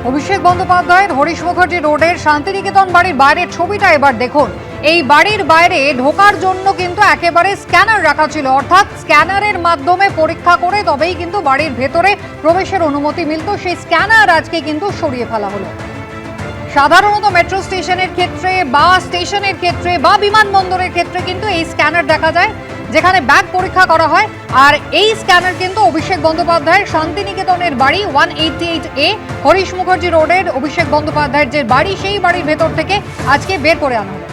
অভিষেক বন্দ্যোপাধ্যায়ের হরিশ মুখার্জি রোডের শান্তিনিকেতন বাড়ির বাইরের ছবিটা এবার দেখুন। এই বাড়ির বাইরে ঢোকার জন্য কিন্তু একেবারে স্ক্যানার রাখা ছিল, অর্থাৎ স্ক্যানারের মাধ্যমে পরীক্ষা করে তবেই কিন্তু বাড়ির ভেতরে প্রবেশের অনুমতি মিলত। সেই স্ক্যানার আজকে কিন্তু সরিয়ে ফেলা হলো। সাধারণত মেট্রো স্টেশনের ক্ষেত্রে বা স্টেশনের ক্ষেত্রে বা বিমানবন্দরের ক্ষেত্রে কিন্তু এই স্ক্যানার দেখা যায়, যেখানে ব্যাগ পরীক্ষা করা হয়। আর এই স্ক্যানার কিন্তু অভিষেক বন্দ্যোপাধ্যায়ের শান্তিনিকেতনের বাড়ি 188A হরিশ মুখার্জি রোডের অভিষেক বন্দ্যোপাধ্যায়ের যে বাড়ি, সেই বাড়ির ভেতর থেকে আজকে বের করে আনা হলো।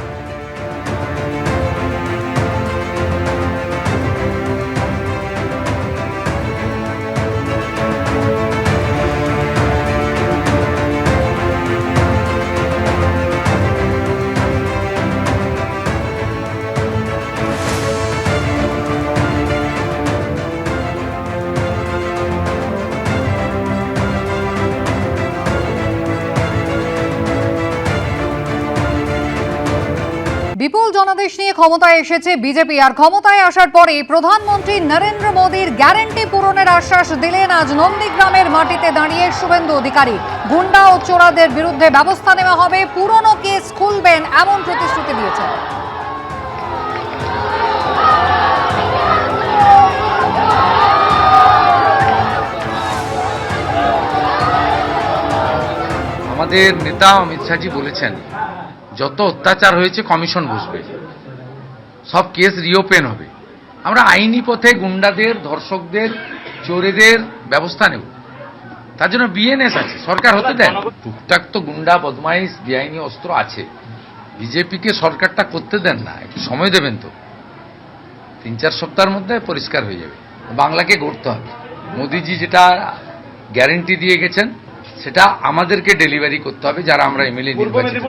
বিপুল জনাদেশ নিয়ে ক্ষমতায় এসেছে বিজেপি, আর ক্ষমতায় আসার পরে প্রধানমন্ত্রী নরেন্দ্র মোদীর গ্যারান্টি পূরণের আশ্বাস দিলেন আজ নন্দীগ্রামের মাটিতে দাঁড়িয়ে শুভেন্দু অধিকারী। গুন্ডা ও চোরাদের বিরুদ্ধে ব্যবস্থা নেওয়া হবে, পুরনো কেস খুলবেন এমন প্রতিশ্রুতি দিয়েছেন। আমাদের নেতা অমিত শাহজি বলেছেন যত অত্যাচার হয়েছে কমিশন বসবে, সব কেস রিওপেন হবে। আমরা আইনি পথে গুন্ডাদের, ধর্ষকদের, চোরেদের ব্যবস্থা নেব। তার জন্য বিএনএস আছে, সরকার হতে দেন। টুকটাক তো গুন্ডা, বদমাইশ, বেআইনি অস্ত্র আছে। বিজেপিকে সরকারটা করতে দেন না, একটু সময় দেবেন তো। 3-4 সপ্তাহের মধ্যে পরিষ্কার হয়ে যাবে। বাংলাকে গড়তে হবে। মোদিজি যেটা গ্যারেন্টি দিয়ে গেছেন সেটা আমাদেরকে ডেলিভারি করতে হবে, যারা আমরা এমএলএ নির্বাচিত।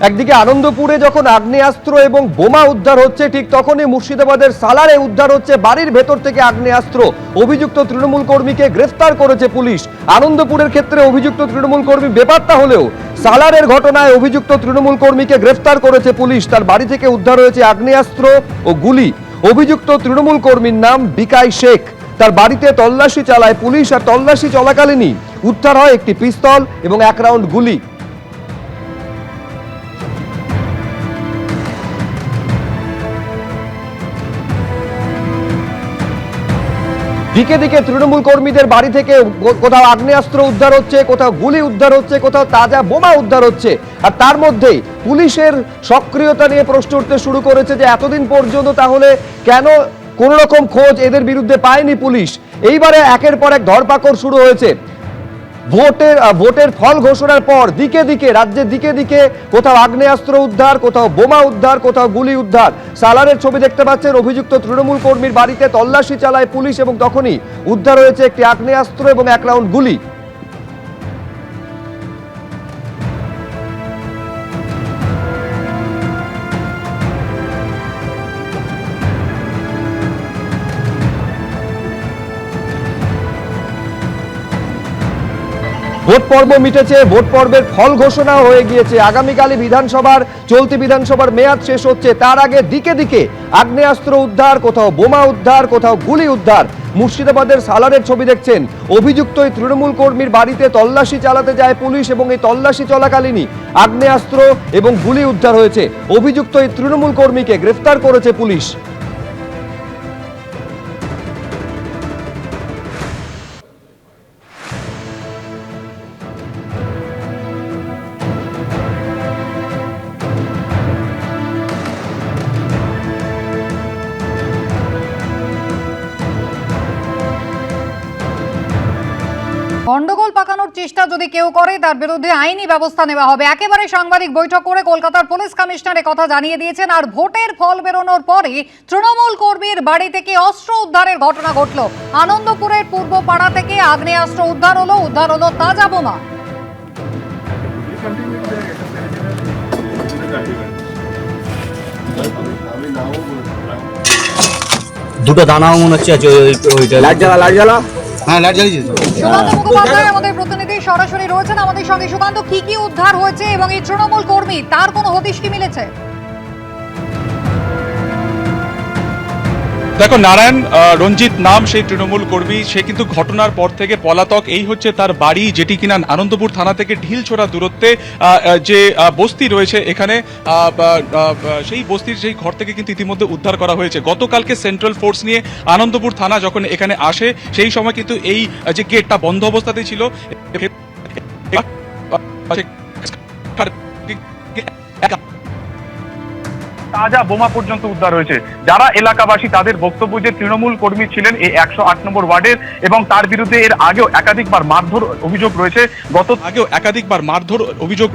একদিকে আনন্দপুরে যখন আগ্নেয়াস্ত্র এবং বোমা উদ্ধার হচ্ছে, ঠিক তখনই মুর্শিদাবাদের সালারে উদ্ধার হচ্ছে বাড়ির ভেতর থেকে আগ্নেয়াস্ত্র। অভিযুক্ত তৃণমূল কর্মীকে গ্রেফতার করেছে পুলিশ। আনন্দপুরের ক্ষেত্রে অভিযুক্ত তৃণমূল কর্মী বেপাত্তা হলেও সালারের ঘটনায় অভিযুক্ত তৃণমূল কর্মীকে গ্রেফতার করেছে পুলিশ। তার বাড়ি থেকে উদ্ধার হয়েছে আগ্নেয়াস্ত্র ও গুলি। অভিযুক্ত তৃণমূল কর্মীর নাম বিকাই শেখ। তার বাড়িতে তল্লাশি চালায় পুলিশ, আর তল্লাশি চলাকালীনই উদ্ধার হয় একটি পিস্তল এবং 1 রাউন্ড গুলি। দিকে দিকে তৃণমূল কর্মীদের বাড়ি থেকে কোথাও আগ্নেয়াস্ত্র উদ্ধার হচ্ছে, কোথাও গুলি উদ্ধার হচ্ছে, কোথাও তাজা বোমা উদ্ধার হচ্ছে। আর তার মধ্যেই পুলিশের সক্রিয়তা নিয়ে প্রশ্ন উঠতে শুরু করেছে যে এতদিন পর্যন্ত তাহলে কেন কোন রকম খোঁজ এদের বিরুদ্ধে পায়নি পুলিশ। এইবারে একের পর এক ধরপাকড় শুরু হয়েছে। ভোটের ফল ঘোষণার পর দিকে দিকে রাজ্যের দিকে দিকে কোথাও আগ্নেয়াস্ত্র উদ্ধার, কোথাও বোমা উদ্ধার, কোথাও গুলি উদ্ধার। সালারের ছবি দেখতে পাচ্ছেন। অভিযুক্ত তৃণমূল কর্মীর বাড়িতে তল্লাশি চালায় পুলিশ এবং তখনই উদ্ধার হয়েছে একটি আগ্নেয়াস্ত্র এবং 1 রাউন্ড গুলি। ভোট পর্ব মিটেছে, ভোট পর্বের ফল ঘোষণা হয়ে গিয়েছে। আগামীকালই চলতি বিধানসভার মেয়াদ শেষ হচ্ছে। তার আগে দিকে দিকে আগ্নেয়াস্ত্র উদ্ধার, কোথাও বোমা উদ্ধার, কোথাও গুলি উদ্ধার। মুর্শিদাবাদের সালারের ছবি দেখছেন। অভিযুক্ত এই তৃণমূল কর্মীর বাড়িতে তল্লাশি চালাতে যায় পুলিশ এবং এই তল্লাশি চলাকালীনই আগ্নেয়াস্ত্র এবং গুলি উদ্ধার হয়েছে। অভিযুক্ত এই তৃণমূল কর্মীকে গ্রেফতার করেছে পুলিশ। গন্ডগোল পাকানোর চেষ্টা যদি কেউ করে তার বিরুদ্ধে আইনি ব্যবস্থা নেওয়া হবে। একেবারে সাংবাদিক বৈঠক করে কলকাতার পুলিশ কমিশনার কথা জানিয়ে দিয়েছেন। আর ভোটের ফল বেরোনোর পরে তৃণমূল কর্মীর বাড়ি থেকে অস্ত্র উদ্ধারের ঘটনা ঘটল। আনন্দপুরের পূর্ব পাড়া থেকে আগ্নেয়াস্ত্র উদ্ধার হলো তাজা বোমা। দুটো দানাও মনে হচ্ছে লাইট জ্বালা হ্যাঁ লাইট জ্বালিয়েছে। সুকান্ত মুখোপাধ্যায় আমাদের প্রতিনিধি সরাসরি রয়েছেন আমাদের সঙ্গে। সুকান্ত, কি উদ্ধার হয়েছে এবং এই তৃণমূল কর্মী তার কোনো হদিশ কি মিলেছে? দেখো, নারায়ণ রঞ্জিত নাম সেই তৃণমূল কর্মী, সে কিন্তু ঘটনার পর থেকে পলাতক। এই হচ্ছে তার বাড়ি, যেটি কিনা আনন্দপুর থানা থেকে ঢিলছোড়া দূরত্বে যে বস্তি রয়েছে এখানে, সেই বস্তির সেই ঘর থেকে কিন্তু ইতিমধ্যে উদ্ধার করা হয়েছে। গতকালকে সেন্ট্রাল ফোর্স নিয়ে আনন্দপুর থানা যখন এখানে আসে, সেই সময় কিন্তু এই যে গেটটা বন্ধ অবস্থাতেই ছিল। তাজা বোমা পর্যন্ত উদ্ধার হয়েছে। যারা এলাকাবাসী তাদের বক্তব্য যে তৃণমূল কর্মী ছিলেন এই 108 নম্বর ওয়ার্ডের, এবং তার বিরুদ্ধে এর আগেও একাধিকবার মারধর অভিযোগ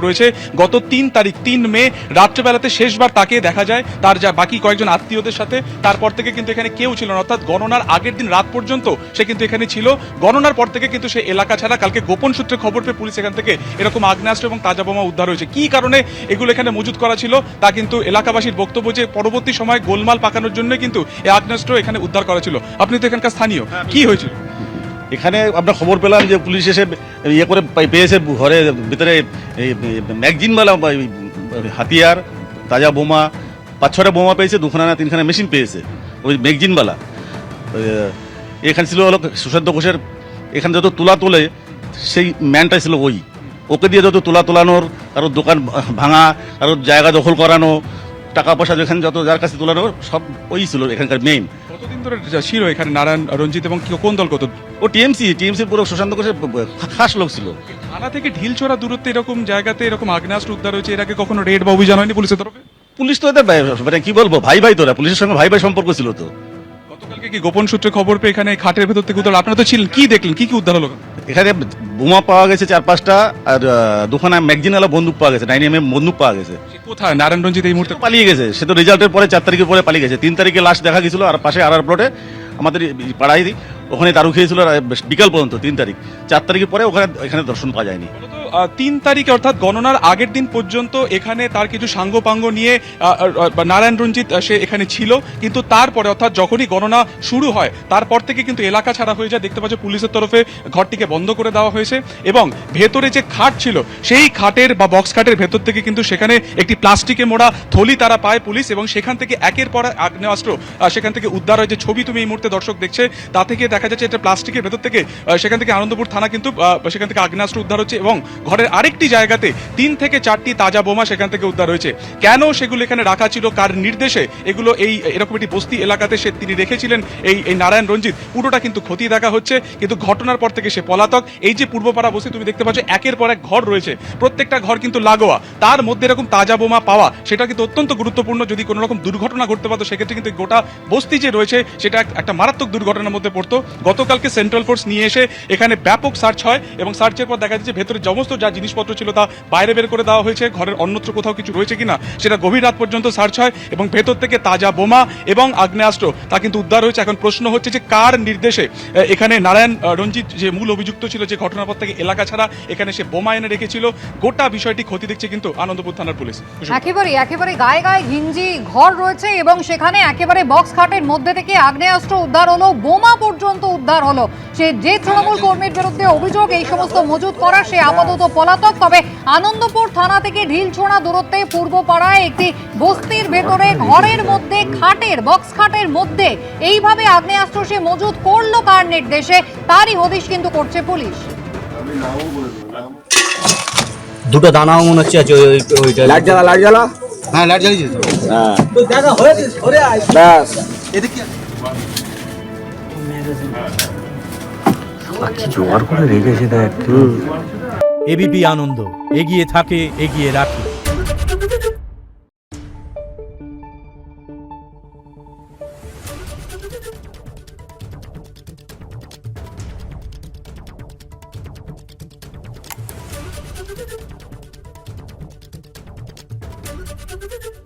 রয়েছে। গত 3 তারিখ 3 মে রাত্রেবেলাতে শেষবার তাকে দেখা যায় তার যা বাকি কয়েকজন আত্মীয়দের সাথে। তারপর থেকে কিন্তু এখানে কেউ ছিল না, অর্থাৎ গণনার আগের দিন রাত পর্যন্ত সে কিন্তু এখানে ছিল। গণনার পর থেকে কিন্তু সে এলাকা ছাড়া। কালকে গোপন সূত্রে খবর পেয়ে পুলিশ এখান থেকে এরকম আগ্নেয়াস্ত্র এবং তাজা বোমা উদ্ধার হয়েছে। কি কারণে এগুলো এখানে মজুত করা ছিল তা কিন্তু এলাকাবাসীর বক্তব্য যে পরবর্তী সময় গোলমাল পাকানোর জন্য কিন্তু এই আগ্নেয়াস্ত্র এখানে উদ্ধার করা ছিল। আপনি তো এখানকার স্থানীয়, কি হয়েছিল এখানে? আমরা খবর পেলাম যে পুলিশ এসে ইয়ে করে পেয়েছে ঘরের ভিতরে ম্যাগজিনওয়ালা হাতিয়ার, তাজা বোমা, 5-6টা বোমা পেয়েছে, 2খানা না 3খানা মেশিন পেয়েছে ওই ম্যাগজিনওয়ালা। এখানে ছিল হলো সুশান্ত ঘোষের, এখানে যত তুলা তোলে সেই ম্যানটাই ছিল ওকে দিয়ে যত তুলা তোলানোর, কারোর দোকান ভাঙা, কারোর জায়গা দখল করানো, টাকা পয়সা যেখানে যত যার কাছে তোলানো সব ওই ছিল এখানকার মেইন। কতদিন ধরে ছিল এখানে নারায়ণ রঞ্জিত, এবং কোন দল কত? ও টিএমসি পুরো সুশান্ত ঘোষের খাস লোক ছিল। থানা থেকে ঢিলছোড়া দূরত্বে এরকম জায়গাতে এরকম আগ্নেয়াস্ত্র উদ্ধার হয়েছে, এর আগে কখনো রেড বা অভিযান হয়নি পুলিশের তরফে? পুলিশ তো এদের মানে কি বলবো, ভাই তোরা, পুলিশের সঙ্গে ভাই সম্পর্ক ছিল তো। গতকালকে কি গোপন সূত্রে খবর পেয়ে এখানে খাটের ভেতর থেকে উদ্ধার, আপনারা তো ছিলেন, কি দেখলেন, কি উদ্ধার হলো? এখানে বোমা পাওয়া গেছে 4-5টা, আর 2খানা ম্যাগজিনওয়ালা বন্দুক পাওয়া গেছে, 9mm বন্দুক পাওয়া গেছে। কোথায় নারায়ণ রঞ্জিত এই মুহূর্তে? পালিয়ে গেছে, সে তো রেজাল্টের পরে 4 তারিখের পরে পালিয়ে গেছে। 3 তারিখে লাশ দেখা গেছিল, আর পাশে আর প্লটে আমাদের পাড়ায় ওখানে দারু খেয়েছিল বিকাল পর্যন্ত 3 তারিখ। 4 তারিখের পরে এখানে দর্শন পাওয়া যায়নি। 3 তারিখে অর্থাৎ গণনার আগের দিন পর্যন্ত এখানে তার কিছু সাঙ্গপাঙ্গ নিয়ে নারায়ণ রঞ্জিত সে এখানে ছিল, কিন্তু তারপরে অর্থাৎ যখনই গণনা শুরু হয় তারপর থেকে কিন্তু এলাকা ছাড়া হয়ে যায়। দেখতে পাচ্ছ পুলিশের তরফে ঘরটিকে বন্ধ করে দেওয়া হয়েছে, এবং ভেতরে যে খাট ছিল সেই খাটের বা বক্স খাটের ভেতর থেকে কিন্তু সেখানে একটি প্লাস্টিকে মোড়া থলি তারা পায় পুলিশ, এবং সেখান থেকে একের পর আগ্নেয়াস্ত্র সেখান থেকে উদ্ধার হয়। যে ছবি তুমি এই মুহূর্তে দর্শক দেখছে তা থেকে দেখা যাচ্ছে এটা প্লাস্টিকের ভেতর থেকে সেখান থেকে আনন্দপুর থানা কিন্তু সেখান থেকে আগ্নেয়াস্ত্র উদ্ধার হচ্ছে, এবং ঘরের আরেকটি জায়গাতে 3 থেকে 4টি তাজা বোমা সেখান থেকে উদ্ধার হয়েছে। কেন সেগুলো এখানে রাখা ছিল, কার নির্দেশে এগুলো এরকম একটি বস্তি এলাকাতে তিনি রেখেছিলেন এই নারায়ণ রঞ্জিত, পুরোটা কিন্তু খতিয়ে দেখা হচ্ছে। কিন্তু ঘটনার পর থেকে সে পলাতক। এই যে পূর্বপাড়া বস্তি তুমি দেখতে পাচ্ছ, একের পর এক ঘর রয়েছে, প্রত্যেকটা ঘর কিন্তু লাগোয়া, তার মধ্যে এরকম তাজা বোমা পাওয়া সেটা কিন্তু অত্যন্ত গুরুত্বপূর্ণ। যদি কোনো রকম দুর্ঘটনা ঘটতে পারতো সেক্ষেত্রে কিন্তু গোটা বস্তি যে রয়েছে সেটা একটা মারাত্মক দুর্ঘটনার মধ্যে পড়তো। গতকালকে সেন্ট্রাল ফোর্স নিয়ে এসে এখানে ব্যাপক সার্চ হয়, এবং সার্চের পর দেখা যাচ্ছে ভেতরে সমস্ত যা জিনিসপত্র ছিল তা বাইরে বের করে দেওয়া হয়েছে। ঘরের অন্যত্র কোথাও কিছু রয়েছে কিনা সেটা গভীর রাত পর্যন্ত সার্চ হয়, এবং ভেতর থেকে তাজা বোমা এবং আগ্নেয়াস্ত্র তা কিন্তু উদ্ধার হয়েছে। এখন প্রশ্ন হচ্ছে যে কার নির্দেশে এখানে নারায়ণ রঞ্জিত যে মূল অভিযুক্ত ছিল, যে ঘটনার পর থেকে এলাকা ছাড়া এখানে সে বোমা এনে রেখেছিল, গোটা বিষয়টি খতিয়ে দেখছে কিন্তু আনন্দপুর থানার পুলিশ। একেবারে গায়ে গায়ে ঘিঞ্জি ঘর রয়েছে, এবং সেখানে একেবারে বক্স খাটের মধ্যে থেকে আগ্নেয়াস্ত্র উদ্ধার হলো, বোমা পর্যন্ত উদ্ধার হলো। সে যে তৃণমূল কর্মীর বিরুদ্ধে অভিযোগ এই সমস্ত মজুত করা, সে আপাতত পলাতক। তবে আনন্দপুর থানা থেকে ঢিলছোড়া দূরত্বে পূর্বপাড়ায় একটি বস্তির ভেতরে ঘরের মধ্যে খাটের বক্স খাটের মধ্যে এইভাবে আগ্নেয়াস্ত্র সে মজুত করলো কার নির্দেশে, তারই হদিশ কিন্তু করছে পুলিশ। দুটো দানাও মনে হচ্ছে আছে ওইটা। লাইট জ্বালা হ্যাঁ, লাইট জ্বালিয়েছে তো। হ্যাঁ তো জায়গা হয়েছে, সরে আয় ব্যাস। এদিকে কি জোগাড় করে রেখেছে দেখ। এবিপি আনন্দ, এগিয়ে থাকে, এগিয়ে রাখে। Thank you.